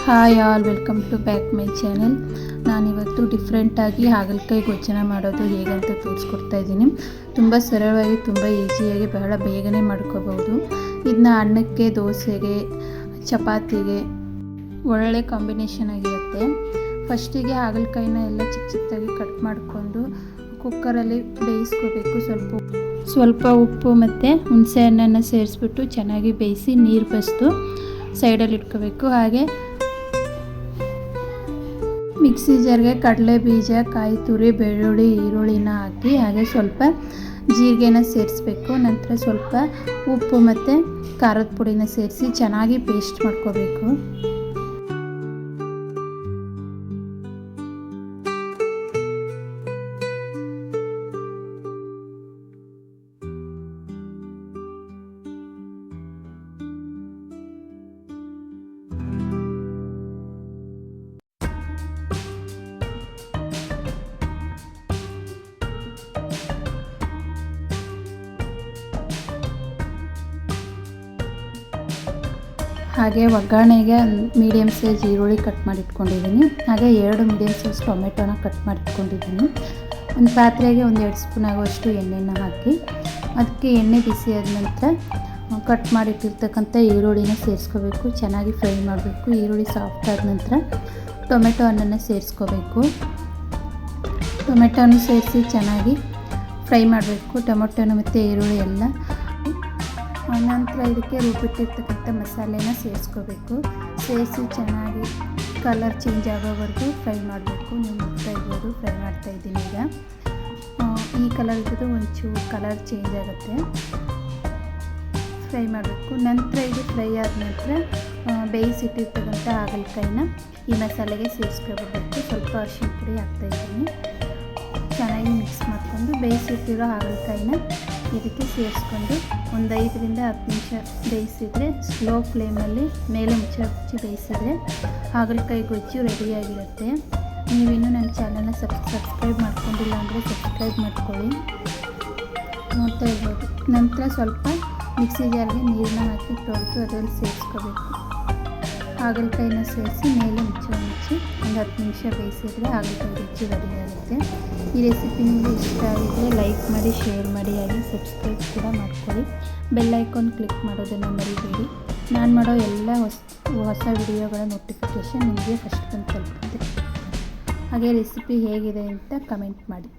Hi all, welcome to back my channel. ನಾನಿವತ್ತು ಡಿಫ್ರೆಂಟಾಗಿ ಹಾಗಲಕಾಯಿ ಗೊಜ್ಜನ ಮಾಡೋದು ಹೇಗಂತ ತೋರಿಸ್ಕೊಡ್ತಾ ಇದ್ದೀನಿ. ತುಂಬ ಸರಳವಾಗಿ, ತುಂಬ ಈಸಿಯಾಗಿ, ಬಹಳ ಬೇಗನೆ ಮಾಡ್ಕೋಬೋದು. ಇದನ್ನ ಅನ್ನಕ್ಕೆ, ದೋಸೆಗೆ, ಚಪಾತಿಗೆ ಒಳ್ಳೆ ಕಾಂಬಿನೇಷನ್ ಆಗಿರುತ್ತೆ. ಫಸ್ಟಿಗೆ ಹಾಗಲಕಾಯಿನ ಎಲ್ಲ ಚಿಕ್ಕ ಚಿಕ್ಕದಾಗಿ ಕಟ್ ಮಾಡಿಕೊಂಡು ಕುಕ್ಕರಲ್ಲಿ ಬೇಯಿಸ್ಕೋಬೇಕು. ಸ್ವಲ್ಪ ಉಪ್ಪು ಮತ್ತು ಹುಣಸೆ ಹಣ್ಣನ್ನು ಸೇರಿಸ್ಬಿಟ್ಟು ಚೆನ್ನಾಗಿ ಬೇಯಿಸಿ ನೀರು ಬಸಿದು ಸೈಡಲ್ಲಿ ಇಟ್ಕೋಬೇಕು. ಹಾಗೆ ಮಿಕ್ಸಿ ಜಾರ್ಗೆ ಕಡಲೆ ಬೀಜ, ಕಾಯಿ ತುರಿ, ಬೆಳ್ಳುಳ್ಳಿ, ಈರುಳ್ಳಿನ ಹಾಕಿ ಹಾಗೆ ಸ್ವಲ್ಪ ಜೀರಿಗೆನ ಸೇರಿಸ್ಬೇಕು. ನಂತರ ಸ್ವಲ್ಪ ಉಪ್ಪು ಮತ್ತು ಖಾರದ ಪುಡಿನ ಸೇರಿಸಿ ಚೆನ್ನಾಗಿ ಪೇಸ್ಟ್ ಮಾಡ್ಕೋಬೇಕು. ಹಾಗೆ ಒಗ್ಗರಣೆಗೆ ಮೀಡಿಯಮ್ ಸೈಜ್ ಈರುಳ್ಳಿ ಕಟ್ ಮಾಡಿ ಇಟ್ಕೊಂಡಿದ್ದೀನಿ. ಹಾಗೆ 2 ಮೀಡಿಯಮ್ ಸೈಜ್ ಟೊಮೆಟೊನ ಕಟ್ ಮಾಡಿ ಇಟ್ಕೊಂಡಿದ್ದೀನಿ. ಒಂದು ಪಾತ್ರೆಗೆ 1-2 ಸ್ಪೂನ್ ಆಗುವಷ್ಟು ಎಣ್ಣೆನ ಹಾಕಿ ಅದಕ್ಕೆ ಎಣ್ಣೆ ಬಿಸಿ ಆದ ನಂತರ ಕಟ್ ಮಾಡಿಟ್ಟಿರ್ತಕ್ಕಂಥ ಈರುಳ್ಳಿನ ಸೇರಿಸ್ಕೋಬೇಕು. ಚೆನ್ನಾಗಿ ಫ್ರೈ ಮಾಡಬೇಕು. ಈರುಳ್ಳಿ ಸಾಫ್ಟ್ ಆದ ನಂತರ ಟೊಮೆಟೊ ಹಣ್ಣನ್ನು ಸೇರಿಸ್ಕೋಬೇಕು. ಟೊಮೆಟೊನ ಸೇರಿಸಿ ಚೆನ್ನಾಗಿ ಫ್ರೈ ಮಾಡಬೇಕು. ಟೊಮೆಟೊನ ಮತ್ತು ಈರುಳ್ಳಿ ಎಲ್ಲ. ನಂತರ ಇದಕ್ಕೆ ರುಬ್ಬಿಟ್ಟಿರ್ತಕ್ಕಂಥ ಮಸಾಲೆನ ಸೇರಿಸ್ಕೋಬೇಕು. ಸೇರಿಸಿ ಚೆನ್ನಾಗಿ ಕಲರ್ ಚೇಂಜ್ ಆಗೋವರೆಗೂ ಫ್ರೈ ಮಾಡಬೇಕು. ನೀವು ನೋಡ್ತಾ ಇರ್ಬೋದು, ಫ್ರೈ ಮಾಡ್ತಾಯಿದ್ದೀನಿ. ಈಗ ಈ ಕಲರ್ ಇರೋದು ಒಂಚೂರು ಕಲರ್ ಚೇಂಜ್ ಆಗುತ್ತೆ. ಫ್ರೈ ಮಾಡಬೇಕು. ನಂತರ ಇದು ಫ್ರೈ ಆದ ನಂತರ ಬೇಯಿಸಿಟ್ಟಿರ್ತಕ್ಕಂಥ ಹಾಗಲಕಾಯಿನ ಈ ಮಸಾಲೆಗೆ ಸೇರಿಸ್ಕೋಬೇಕು. ಸ್ವಲ್ಪ ಅರಿಶಿನ ಪುಡಿ ಹಾಕ್ತಾಯಿದ್ದೀನಿ. ಚೆನ್ನಾಗಿ ಮಿಕ್ಸ್ ಮಾಡಿಕೊಂಡು ಬೇಯಿಸಿಟ್ಟಿರೋ ಹಾಗಲಕಾಯಿನ ಇದಕ್ಕೆ ಸೇರಿಸ್ಕೊಂಡು ಒಂದು 5ರಿಂದ 10 ನಿಮಿಷ ಬೇಯಿಸಿದರೆ, ಸ್ಲೋ ಫ್ಲೇಮಲ್ಲಿ ಮೇಲೆ ಮುಚ್ಚಿ ಬೇಯಿಸಿದರೆ ಹಾಗಲಕಾಯಿ ಗೊಜ್ಜು ರೆಡಿಯಾಗಿರುತ್ತೆ. ನೀವಿನ್ನೂ ನನ್ನ ಚಾನಲ್ನ ಸಬ್ಸ್ಕ್ರೈಬ್ ಮಾಡ್ಕೊಂಡಿಲ್ಲ ಅಂದರೆ ಸಬ್ಸ್ಕ್ರೈಬ್ ಮಾಡ್ಕೊಳ್ಳಿ. ನೋಡ್ತಾ ಇರ್ಬೋದು. ನಂತರ ಸ್ವಲ್ಪ ಮಿಕ್ಸಿ ಜಾರ್ಗೆ ನೀರನ್ನ ಹಾಕಿ ತೊಳೆದು ಅದರಲ್ಲಿ ಸೇರಿಸ್ಕೋಬೇಕು. ಹಾಗಲಕಾಯಿನ ಸೇರಿಸಿ ಮೇಲೆ ಮುಚ್ಚಿ ಒಂದು 10 ನಿಮಿಷ ಬೇಯಿಸಿದರೆ ಹಾಗಲಕಾಯಿ ಗೊಜ್ಜು ರೆಡಿಯಾಗುತ್ತೆ. ಈ ರೆಸಿಪಿ ನಿಮಗೆ ಇಷ್ಟ ಆಗಿದ್ದರೆ ಲೈಕ್ ಮಾಡಿ, ಶೇರ್ ಮಾಡಿ, ಹಾಗೆ ಸಬ್ಸ್ಕ್ರೈಬ್ ಕೂಡ ಮಾಡ್ಕೊಳ್ಳಿ. ಬೆಲ್ ಐಕಾನ್ ಕ್ಲಿಕ್ ಮಾಡೋದನ್ನು ಮರಿಬೇಡಿ. ನಾನು ಮಾಡೋ ಎಲ್ಲ ಹೊಸ ವಿಡಿಯೋಗಳ ನೋಟಿಫಿಕೇಷನ್ ನಿಮಗೆ ಫಸ್ಟ್ ಬಂದು ತಲುಪುತ್ತೆ. ಹಾಗೆ ರೆಸಿಪಿ ಹೇಗಿದೆ ಅಂತ ಕಮೆಂಟ್ ಮಾಡಿ.